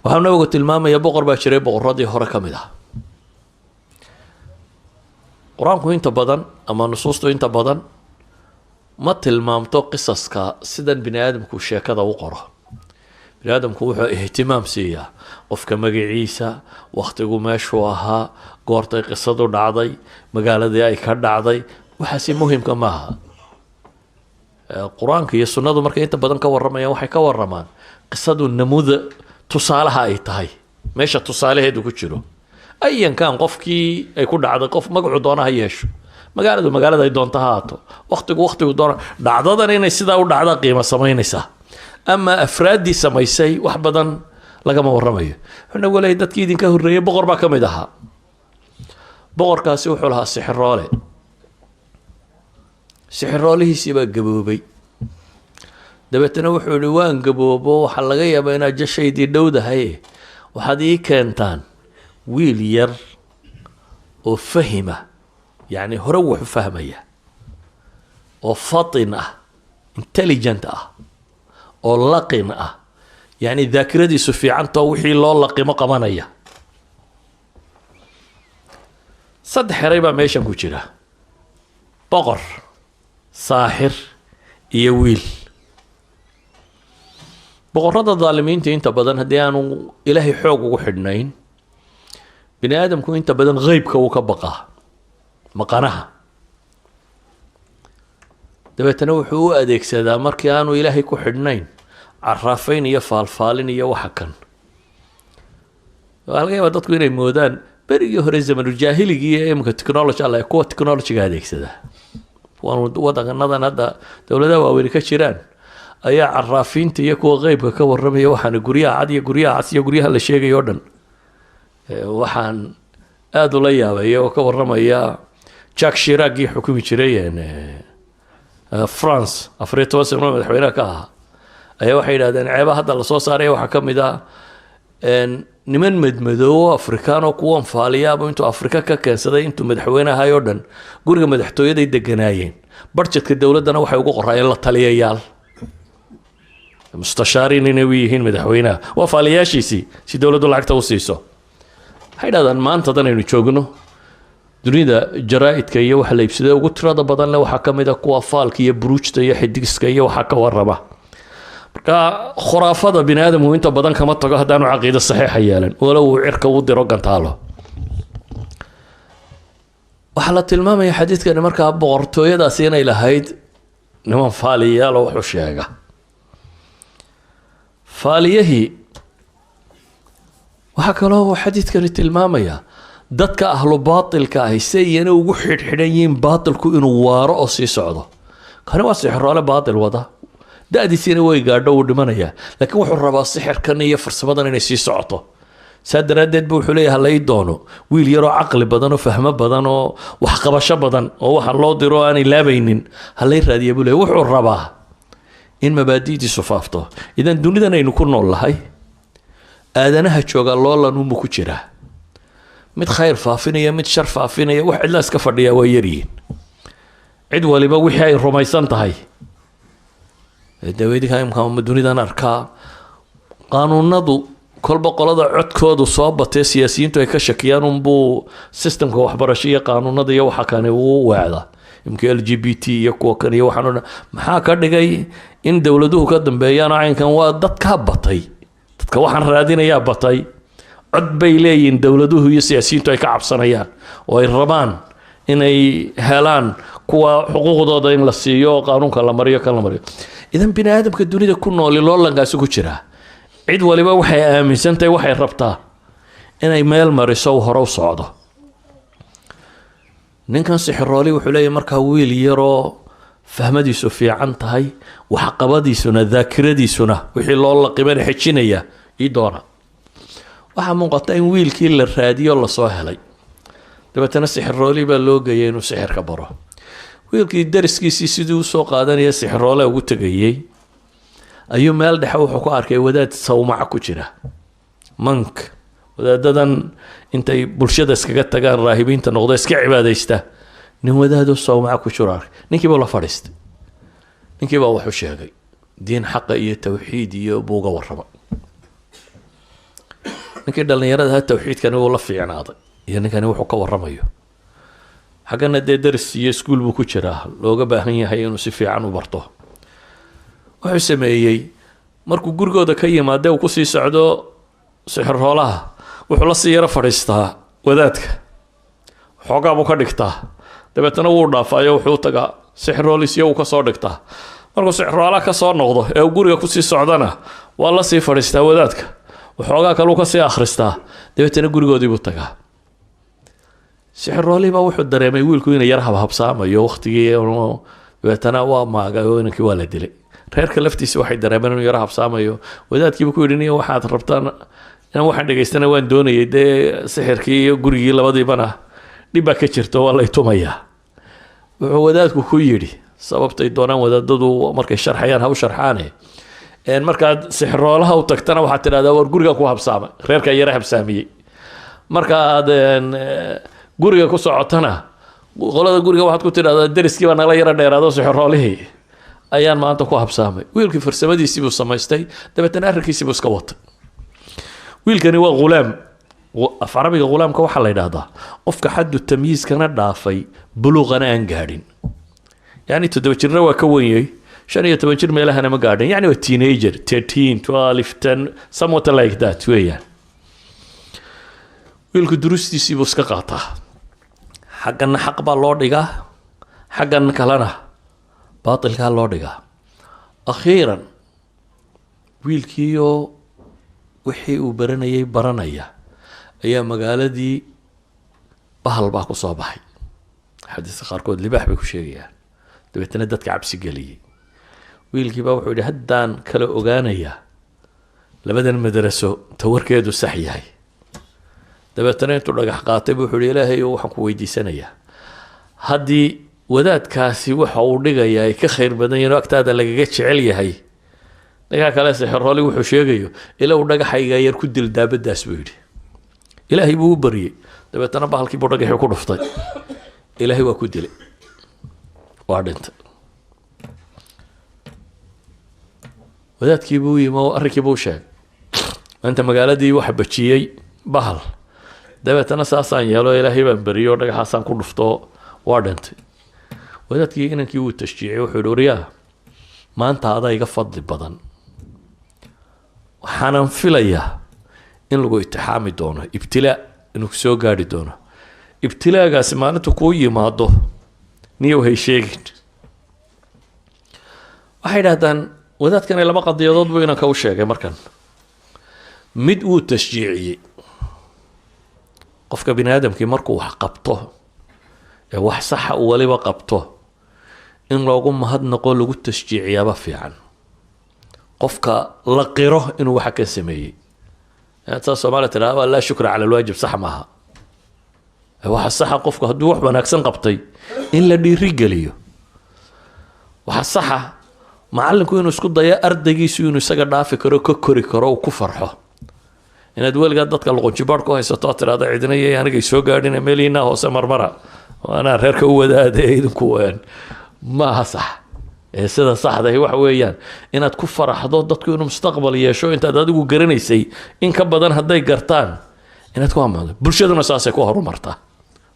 waxaa nabigu tilmaamaya boqor baa jiray boqoradii hore ka mid ah qur-aanku inta badan ama nusuustu inta badan ma tilmaamto qisaska sidan bini aadamku sheekada u qoro bini aadamku wuxuu ihtimaam siiyaa qofka magaciisa waqtigu meeshuu ahaa goortay qisadu dhacday magaaladii ay ka dhacday waxaasi muhiimka maaha qur-aanka iyo sunnadu markay inta badan ka warramayaan waxay ka warramaan qisadu namuda tusaalaha ay tahay meesha tusaalaheedu ku jiro ayan kan qofkii ay ku dhacday qof magacu doona ha yeesho magaalada ay doonto ha haato waqtigu doona dhacdadan inay sidaa u dhacda qiimo samaynaysaa ama afraaddii samaysay wax badan lagama warramayo wuxuu nagu leeyahay dadkii idinka horreeyay boqor baa ka mid ahaa boqorkaasi wuxuu lahaa sixiroolihiisii baa gaboobay dabeetana wuxuu yihi waan gaboobo waxaa laga yaabaa inaad jashaydii dhowdahay waxaad ii keentaan wiil yar oo fahima yacni hore wuxu fahmaya oo fatin ah intelligent ah oo laqin ah yacni daakiradiisu fiicantao wixii loo laqimo qabanaya saddex eray baa meeshan ku jira boqor saaxir iyo wiil boqorada daalimiinta inta badan haddii aanu ilaahay xoog ugu xidhnayn bini aadamku inta badan qeybka uu ka baqaa maqanaha dabeetana wuxuu u adeegsadaa markii aanu ilaahay ku xidhnayn caraafayn iyo faalfaalin iyo waxa kan waxaa laga yaabaa dadku inay moodaan berigii hore zamanuljaahiligii iyo imika technology alla kuwa technologyga adeegsadaa kuwan wadanadan hadda dowladaha waaweyni ka jiraan ayaa caraafiinta iyo kuwa qeybka ka warramaya waxaana guryaha cad iyo guryaha cas iyo guryaha la sheegayo o dhan waxaan aada ula yaabaya oo ka warramaya jack shiragii xukumi jiray france 14 sano madaxweynaha ka ahaa ayaa waxay yidhahdeen ceebaha hadda lasoo saaraya waxaa ka mid ah niman madmadoobo afrikaanoo kuwan faaliyaaba intuu afrika ka keensaday intuu madaxweynahay oo dhan guriga madaxtooyaday deganaayeen barjedka dowladdana waxay ugu qoraayeen la taliyayaal mustashaariin inay u yihiin madaxweynaha waa faaliyaashiisii si dowladdu lacagta u siiso waxay dhahdaan maantadan aynu joogno dunida jaraa-idka iyo waxa la iibsaday ugu tirada badan le waxaa ka mid a kuwa faalka iyo buruujta iyo xidigiska iyo waxaa ka warrama marka khuraafada bini aadamku inta badan kama tago haddaanu caqiido saxiixa yeelan walow uu cirka u diro gantaalo waxaa la tilmaamaya xadiidkani markaa boqortooyadaasi inay lahayd niman faaliyayaal oo wuxuu sheega faaliyahii waxaa kaloo uu xadiidkani tilmaamaya dadka ahlu baatilka ahi si iyana ugu xidhxidhan yihiin baatilku inuu waaro oo sii socdo kani waa sixiroole baatil wada da-diisiina way gaadho uu dhimanayaa laakiin wuxuu rabaa sixirkan iyo farsamadan inay sii socoto saa daraaddeed bu wuxuu leeyahay hala ii doono wiil yaroo caqli badan oo fahmo badan oo waxqabasho badan oo waxa loo diro aanay laabaynin halay raadiya buu leeyahay wuxuu rabaa in mabaadi'diisu faafto idan dunidan aynu ku nool lahay aadanaha jooga loolan unbu ku jiraa mid khayr faafinaya mid shar faafinaya wax cidla iska fadhiya waa yaryihiin cid waliba wixii ay rumaysan tahay daweydika imka dunidan arkaa qaanuunadu kolba qolada codkoodu soo batee siyaasiyiintu ay ka shakiyaan unbuu systemka waxbarasho iyo qaanuunada iyo waxa kani uu weecda imka LGBT iyo kuwa kan iyo waxaan odhan maxaa ka dhigay in dowladuhu ka dambeeyaan caynkan waa dadkaa batay dadka waxaan raadinayaa batay cod bay leeyihiin dowladuhu iyo siyaasiyiintu ay ka cabsanayaan oo ay rabaan inay helaan kuwa xuquuqdooda in la siiyo oo qaanuunka la mariyo kan la mariyo idan bini aadamka dunida ku nooli loolankaasi ku jiraa cid waliba waxay aaminsantahay waxay rabtaa inay meel mariso hore u socdo ninkan sixirooli wuxuu leeyahay markaa wiil yaroo fahmadiisu fiican tahay waxqabadiisuna daakiradiisuna wixii loo laqimana xejinaya ii doona waxaa muuqata in wiilkii la raadiyo lasoo helay dabeetana sixirooli baa loo geeyay inuu sixirka baro wiilkii dariskiisii sidii usoo qaadanaya sixiroole ugu tegayey ayuu meel dhexe wuxuu ku arkay wadaad sawmaca ku jira mank wadaadadan intay bulshada iskaga tagaan raahibiinta noqdo iska cibaadaysta nin wadaado sawmaca ku jiro arkay ninkiiba la fadhiistay ninkiiba wuxuu sheegay diin xaqa iyo tawxiid iyo buuga warraba ninkii dhallinyarada tawxiidkani wuu la fiicnaaday iyo ninkani wuxuu ka warramayo xaggana dee daris iyo iskuul buu ku jiraa looga baahan yahay inuu si fiican u barto wuxuu sameeyey markuu gurigooda ka yimaadee uu kusii socdo sixirhoolaha wuxuu la sii yaro fadhiistaa wadaadka xoogaa buu ka dhigtaa dabeetana wuu dhaafaayo wuxuu tagaa sixirhoolisyo uu ka soo dhigtaa markuu sixirhoolaha ka soo noqdo ee uu guriga kusii socdana waa la sii fadhiistaa wadaadka waxoogaa kaluu kasii akhristaa dabeetana gurigoodii buu tagaa sixirhoolihii baa wuxuu dareemay wiilku inay yar habhabsaamayo waqtigii dabeetana waa maagay oo inankii waa la dilay reerka laftiisa waxay dareemeen inuu yar habsaamayo wadaadkiiba ku yidhi niyo waxaad rabtaan inaan waxaan dhegaystana waan doonayay dee sixirkii iyo gurigii labadiibana dhib baa ka jirto waa lay tumayaa wuxuu wadaadku ku yidhi sababtay doonaan wadaadadu markay sharxayaan ha u sharxaane markaad sixirhoolaha u tagtana waxaad tidhahdaa war guriga ku habsaamay reerkaa yara habsaamiyey markaad guriga ku socotana qolada guriga waxaad ku tidhahdaa deriskii baa nala yara dheeraado sixirhoolihii ayaan maanta ku habsaamay wiilkii farsamadiisii buu samaystay dabeetana arrinkiisii buu iska watay wiilkani waa ghulaam af carabiga ghulaamka waxaa la yidhaahdaa qofka xaddu tamyiiskana dhaafay buluuqana aan gaadhin yacni 7 jirna waa ka wenyay 15 jir meelahana ma gaadhin yacni waa teenager 13 12 10 somewhat like that weeyaan wiilku durustiisii buu iska qaataa xaggana xaq baa loo dhigaa xaggan kalena baatilkaa loo dhigaa akhiiran wiilkiioo wixii uu baranayay baranaya ayaa magaaladii bahal baa ku soo baxay xadiiska qaarkood libaax bay ku sheegayaan dabeetana dadka cabsi geliyey wiilkii baa wuxuu yidhi haddaan kala ogaanayaa labadan madraso tawarkeedu sax yahay dabeetana intuu dhagax qaatay buu wuxuu yidhi ilaahay waxaan ku weydiisanayaa haddii wadaadkaasi waxa uu dhigayaa ay ka khayr badan yihiin oo agtaada lagaga jecel yahay ninkaa kale sixirhooli wuxuu sheegayo ilaa uu dhagaxayga yar ku dil daabadaas buu yidhi ilaahay buu u baryey dabeetana bahalkii buu dhagaxii ku dhuftay ilaahay waa ku dilay waa dhintay wadaadkii buu yimi oo arrinkii buu sheegay maanta magaaladii waxa bajiyey bahal dabeetana saasaan yeelo ilaahay baan bariyey oo dhagaxaasaan ku dhufto waa dhintay wadaadkii inankii wuu tashjiicay wuxuu yidhi waryaa maanta adaa iga fadli badan waxaanan filayaa in lagu itixaami doono ibtilaa inuu soo gaadhi doono ibtilaagaasi maalinta kuu yimaado niyow hay sheegin waxay idhahdaan wadaadkani 2 qadiyadood buu inanka u sheegay markan mid wuu tashjiiciyey qofka bini aadamkii markuu wax qabto ee wax saxa uu waliba qabto in loogu mahadnaqo lagu tashjiiciyaaba fiican qofka la qiro inuu waxa ka sameeyey taas Soomaaliya tiraahdo laa shukra cala alwaajib sax maaha waxa saxa qofku hadduu wax wanaagsan qabtay in la dhiirigeliyo waxa saxa macallinku inuu isku dayo ardaygiisu inuu isaga dhaafi karo ka kori karo oo ku farxo inaad weligaa dadka luqunjibaadh ku haysato tiraahdo cidina iyo aniga soo gaadhina meeliina hoose marmara waana reerka u wadaadee idinku maaha sax sida saxda ah waxa weeyaan inaad ku faraxdo dadku inuu mustaqbal yeesho intaad adigu garanaysay in ka badan hadday gartaan inaad ku amaado bulshaduna saasay ku horumartaa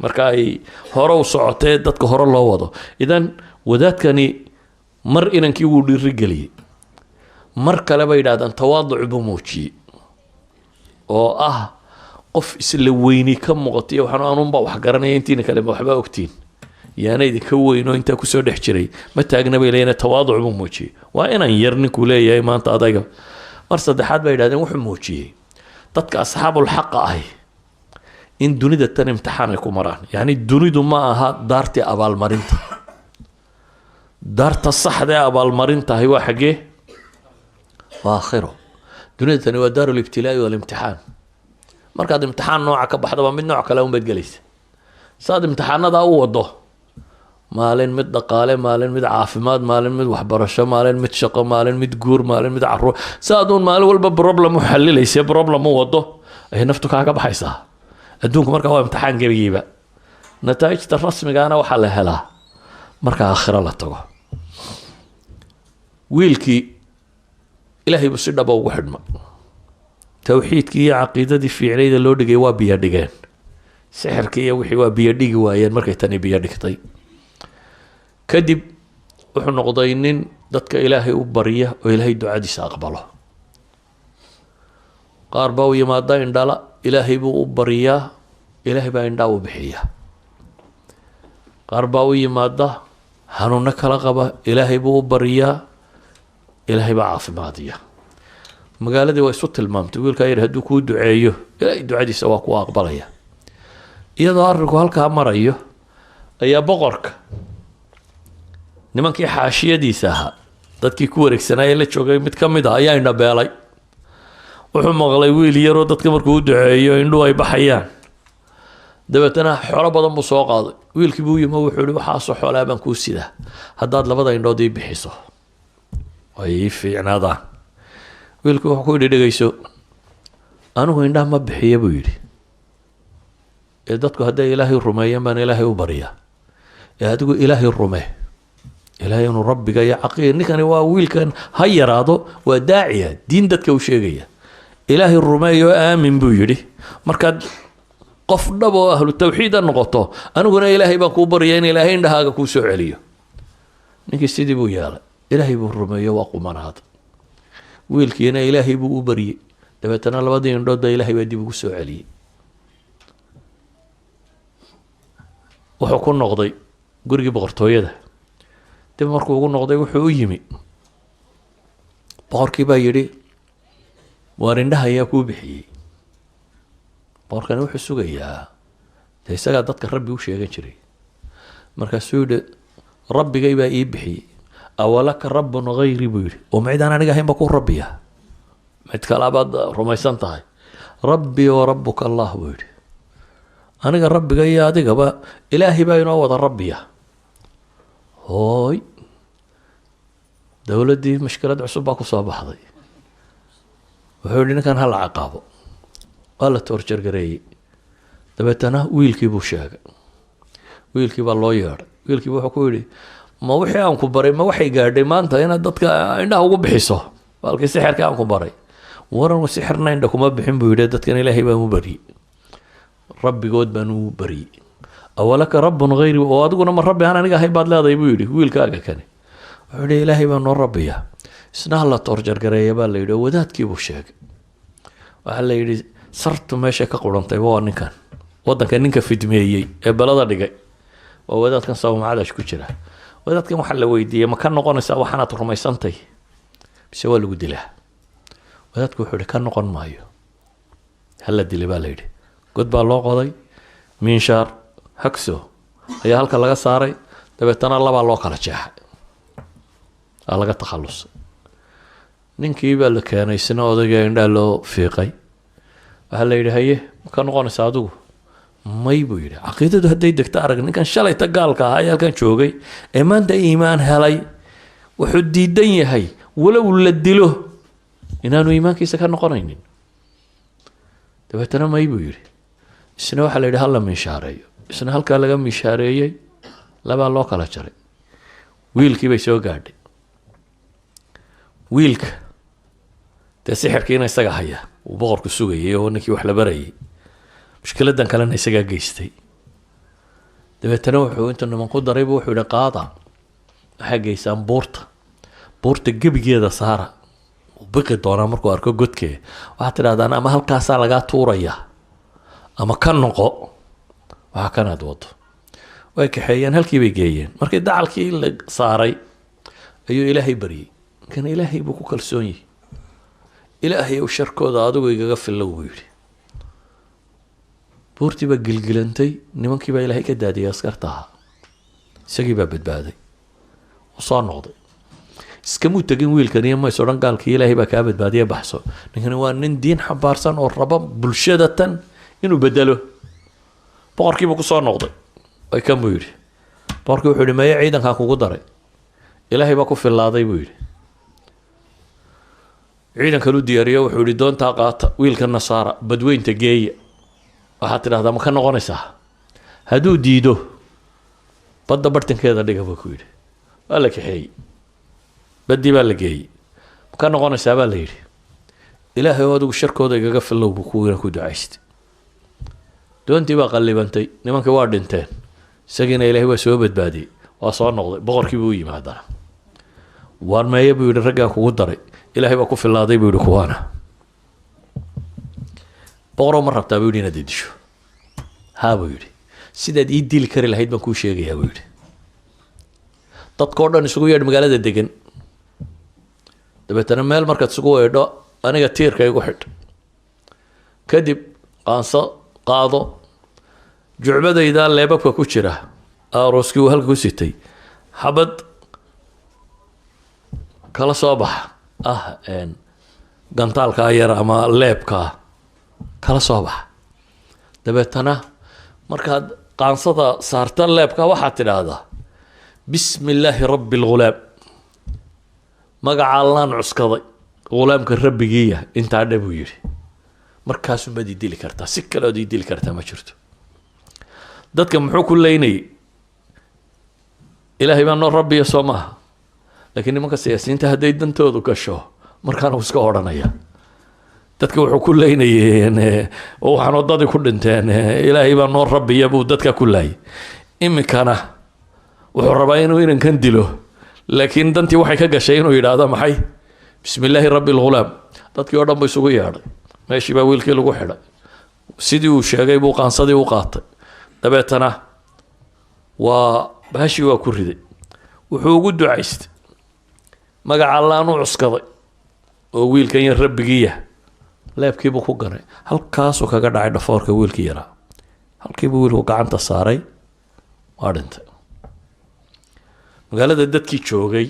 marka ay hore u socotee dadka hore loo wado idan wadaadkani mar inankii wuu dhiirigeliyey mar kale bay yidhahdaan tawaaduc buu muujiyey oo ah qof isla weyni ka muuqatay waxaan aanunba wax garanaya intiina kale waxba ogtiin yaana idinka weyn oo intaa kusoo dhex jiray ma taagna bay leeyihiin tawaaduc buu muujiyey waa inaan yar ninkuu leeyahay maanta adayga mar saddexaad bay yidhahdeen wuxuu muujiyey dadka asxaabul xaqa ahi in dunida tan imtixaan ay ku maraan yacni dunidu ma aha daartii abaalmarinta daarta saxda ee abaalmarintahay waa xaggee waa aakhiro dunida tani waa daaru libtilaa'i walimtixaan markaad imtixaan nooca ka baxdaba mid nooc kale unbaad gelaysa saad imtixaanadaa u wado maalin mid dhaqaale maalin mid caafimaad maalin mid waxbarasho maalin mid shaqo maalin mid guur maalin mid caruur saaduun maalin walba problem u xalilaysa problem u wado ay naftu kaaga baxaysaa adduunku markaa waa imtixaan gebigiiba nataa'ijta rasmigaana waxaa la helaa marka aakhiro la tago wiilkii ilaahay buu si dhaba ugu xidhmay tawxiidkii iyo caqiidadii fiicnayda loo dhigay waa biyo dhigeen sixirkii iyo wixii waa biyo dhigi waayeen markay tani biyo dhigtay kadib wuxuu noqday nin dadka ilaahay u barya oo ilaahay ducadiisa aqbalo qaar baa u yimaada indhala ilaahay buu u baryaa ilaahay baa indhaa u bixiya qaar baa u yimaada xanuuno kala qaba ilaahay buu u baryaa ilaahay baa caafimaadiya magaaladii waa isu tilmaamtay wiilkaa yar hadduu kuu duceeyo ilaahay ducadiisa waa kuwa aqbalaya iyadoo arrinku halkaa marayo ayaa boqorka nimankii xaashiyadiisa ahaa dadkii ku wareegsanaaye la joogay mid ka mid ah ayaa indhabeelay wuxuu maqlay wiil yaroo dadka markuu u duceeyo indhuhu ay baxayaan dabeetana xoolo badan buu soo qaaday wiilkii buu yimo wuxuu ihi waxaasoo xoolaa baan kuu sidaa haddaad labada indhood ii bixiso ay ii fiicnaadaan wiilkii wuxuu ku yidhi dhegayso anigu indhaha ma bixiya buu yidhi ee dadku hadday ilaahay rumeeyaan baan ilaahay u baryaa ee adigu ilaahay rumee ilaahay inuu rabbiga iyo caqiid ninkani waa wiilkan ha yaraado waa daaciya diin dadka u sheegaya ilaahay rumeeyo aamin buu yidhi markaad qof dhab oo ahlu tawxiid noqoto aniguna ilaahay baan kuu baryaa in ilaahay indhahaaga kuu soo celiyo ninkii sidii buu yeelay ilaahay buu rumeeyo waa qumanaad wiilkiina ilaahay buu u baryey dabeetana labadii indhoodba ilaahay baa dib ugu soo celiyey wuxuu ku noqday gurigii boqortooyada dib markuu ugu noqday wuxuu u yimi boqorkii baa yidhi waar indhaha ayaa kuu bixiyey boqorkani wuxuu sugayaa dee isagaa dadka rabbi u sheegan jiray markaasuu yidhi rabbigay baa ii bixiyey awalaka rabbun hayri buu yidhi oo macidaan aniga ahayn ba ku rabbiya mid kalaabaad rumaysan tahay rabbii wa rabbuka allah buu yidhi aniga rabbiga iyo adigaba ilaahay baa inoo wada rabbiya hooy dowladdii mashkilad cusub baa ku soo baxday wuxuu yidhi ninkan ha la caqaabo waa la toorjargareeyey dabeetana wiilkii buu sheegay wiilkii baa loo yeedhay wiilkii wuxuu ku yidhi ma wixii aan ku baray ma waxay gaadhay maanta inaad dadka indhaha ugu bixiso baalkii sixirka aan ku baray waran sixirna indha kuma bixin buu yidhi dadkan ilaahay baan u baryey rabbigood baan u baryey awalaka rabbun hayri oo adiguna ma rabbi aan aniga ahayn baad leedahay buu yidhi wiilkaaga kani wuxuu yidhi ilaahay baa noo rabbiya isna ha la toorjargareeya baa la yidhi oo wadaadkii buu sheegay waxaa la yidhi sartu meesha ka qurantay waa ninkan waddanka ninka fidmeeyey ee balada dhigay waa wadaadkan sawmacadash ku jira wadaadkan waxaa la weydiiyey ma ka noqonaysaa waxaanaad rumaysantay mise waa lagu dilaa wadaadku wuxuu yidhi ka noqon maayo hala dilay baa la yidhi god baa loo qoday miinshaar hagso ayaa halka laga saaray dabeetana labaa loo kala jeexay aa laga takhalusay ninkii baa la keenay isna odayga indhaa loo fiiqay waxaa la yidhi haye ma ka noqonaysaa adigu may buu yidhi caqiidadu hadday degto arag ninkan shalayta gaalka ahaa ee halkan joogay ee maanta iimaan helay wuxuu diidan yahay walow la dilo inaanu iimaankiisa ka noqonaynin dabeetana may buu yidhi isna waxaa la yidhi hala miishaareeyo isna halkaa laga miishaareeyey labaa loo kala jaray wiilkii bay soo gaadhay wiilka dee sixirkiina isaga haya uu boqorku sugayay oo ninkii wax la barayay mushkiladan kalena isagaa geystay dabeetana wuxuu intuu niman ku daraybu wuxuu yidhi qaada waxaa geysaan buurta gebigeeda saara uu biqi doonaa markuu arko godkee waxaad tidhahdaan ama halkaasaa lagaa tuuraya ama ka noqo waxa kanaad wado way kaxeeyeen halkii bay geeyeen markii dacalkii la saaray ayuu ilaahay baryey kan ilaahay buu ku kalsoon yahay ilaahay ou sharkooda adigu igaga fillow buu yidhi buurtii baa gilgilantay nimankii baa ilaahay ka daadiyay askarta ahaa isagii baa badbaaday u soo noqday iskamuu tegin wiilkan iyo mays odhan gaalkii ilaahay baa kaa badbaadiya baxso ninkani waa nin diin xambaarsan oo raba bulshada tan inuu bedelo boqorkiibuu ku soo noqday way kan buu yidhi boqorkii wuxuu yidhi meye ciidankan kugu daray ilaahay baa ku fillaaday buu yidhi ciidankan u diyaariyo wuxuu yidhi doontaa qaata wiilka nasaara badweynta geeya waxaad tidhahdaa ma ka noqonaysaa hadduu diido badda bartankeeda dhiga buu ku yidhi waa la kaxeeyey baddii baa la geeyey ma ka noqonaysaa baa la yidhi ilaahay oo adigu sharkooda igaga fillow buu kuwiina ku ducaystay doontii baa qallibantay nimankii waa dhinteen isagiina ilaahay waa soo badbaadiyey waa soo noqday boqorkii buu u yimi haddana waar meeye buu yidhi raggaan kugu daray ilaahay baa ku fillaaday buu yidhi kuwaana boqoroo ma rabtaa buu yidhi inaad i disho haa buu yidhi sidaad ii dili kari lahayd baan kuu sheegayaa buu yidhi dadkao dhan isugu yeedh magaalada degan dabeetana meel markaad isugu weedho aniga tiirka igu xidh kadib qaanso qaado jucbadaydaa leebabka ku jira arooskii uu halka ku sitay xabad kala soo baxa gantaalkaa yar ama leebkaa kala soo baxa dabeetana markaad qaansada saarta leebka waxaad tidhaahdaa bismi illaahi rabbi lghulaam magaca allaan cuskaday ghulaamka rabbigiiya intaa dhe buu yidhi markaasumaad ii dili kartaa si kale ood ii dili kartaa ma jirto dadka muxuu ku leynayay ilaahay baa noo rabbiya soo maaha laakiin nimanka siyaasiyiinta hadday dantoodu gasho markaana uu iska odhanaya dadka wuxuu ku leynayeen waxaan wadadii ku dhinteen ilaahay baa noo rabbiya buu dadka ku laayay iminkana wuxuu rabaa inuu inankan dilo laakiin dantii waxay ka gashay inuu yidhaahdo maxay bismi illaahi rabbi lghulaam dadkii oo dhan buu isugu yeedhay meeshii baa wiilkii lagu xidhay sidii uu sheegay buu qaansadii u qaatay dabeetana waa bahashii waa ku riday wuxuu ugu ducaystay magaca allaan u cuskaday oo wiilkan yar rabbigiiya leebkiibuu ku ganay halkaasuu kaga dhacay dhafoorka wiilkii yaraa halkiibuu wiilku gacanta saaray waa dhintay magaalada dadkii joogay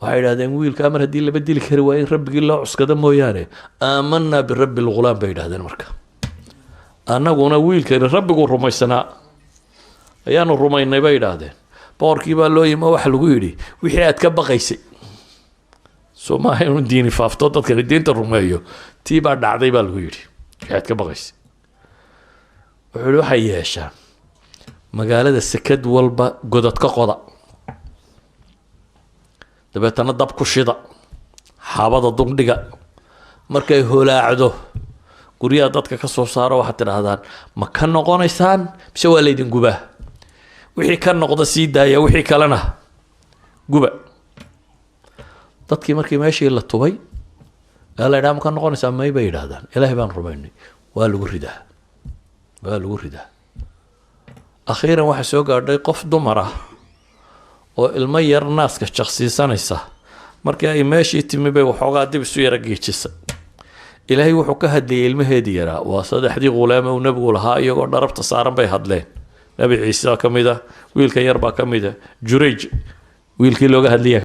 waxay idhahdeen wiilkaa mar haddii laba dili kari waa in rabbigii loo cuskado mooyaane aamanaa birabbi lghulaam bay idhahdeen marka annaguna wiilkani rabbiguu rumaysanaa ayaanu rumaynay bay idhaahdeen boqorkii baa loo yimi oo waxa lagu yidhi wixii aad ka baqaysay soo maaha inuu diini faafto dadkani diinta rumeeyo tii baa dhacday baa lagu yidhi wixii aad ka baqaysay wuxuu yidhi waxay yeeshaan magaalada sekad walba godad ka qoda dabeetana dab ku shida xaabada dundhiga markay holaacdo guryaha dadka ka soo saaro waxaad tidhaahdaan ma ka noqonaysaan mise waa laydin gubaa wixii ka noqda sii daaya wixii kalena guba dadkii markii meeshii la tubay aa la yidhaha ma ka noqonaysaa may bay yidhaahdaan ilaahay baan rumaynay waa lagu ridaa akhiiran waxaa soo gaadhay qof dumar ah oo ilmo yar naaska jaqsiisanaysa markii ay meeshii timi bay waxoogaa dib isu yara geejisay ilaahay wuxuu ka hadlayay ilmaheedii yaraa waa 3 ghulaam uu nabigu lahaa iyagoo dharabta saaran bay hadleen nabi ciise ka mid ah wiilkan yar baa ka mid ah jurayj wiilkii looga hadlayay